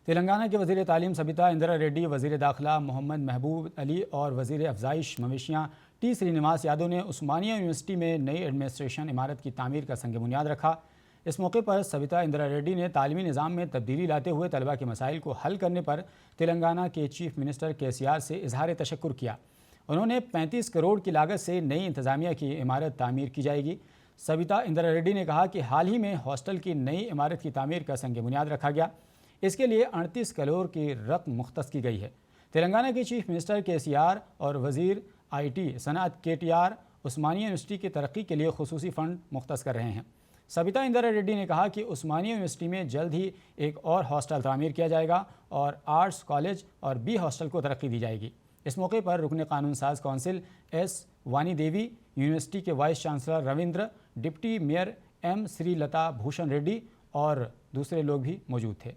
तेलंगाना के वज़ीर तालीम सबिता इंदिरा रेड्डी, वज़ीर दाखिला मोहम्मद महबूब अली और वज़ीर अफजाइश मवेशियाँ टी श्रीनिवास यादव ने उस्मानिया यूनिवर्सिटी में नई एडमिनिस्ट्रेशन इमारत की तामीर का संग बुनियाद रखा। इस मौके पर सबिता इंदिरा रेड्डी ने तालीमी निज़ाम में तब्दीली लाते हुए तलबा के मसाइल को हल करने पर तेलंगाना के चीफ मिनिस्टर KCR से इजहार तशक्कुर किया। उन्होंने 35 करोड़ की लागत से नई इंतज़ामिया की इमारत तामीर की जाएगी। सबिता इंदिरा रेड्डी ने कहा कि हाल ही में हॉस्टल की नई इमारत की तामीर का संग बुनियाद रखा गया। इसके लिए 38 करोड़ की रकम मुख्तस की गई है। तेलंगाना के चीफ मिनिस्टर KCR और वज़ीर IT सनअत KTR उस्मानिया यूनिवर्सिटी की तरक्की के लिए खुसूसी फ़ंड मुख्तस कर रहे हैं। सबिता इंदिरा रेड्डी ने कहा कि उस्मानिया यूनिवर्सिटी में जल्द ही एक और हॉस्टल तामीर किया जाएगा और आर्ट्स कॉलेज और B हॉस्टल को तरक्की दी जाएगी। इस मौके पर रुकन कानून साज council S Vani Devi, university के vice chancellor Ravindra, deputy mayor M Srilatha Bhushan Reddy और दूसरे लोग भी मौजूद थे।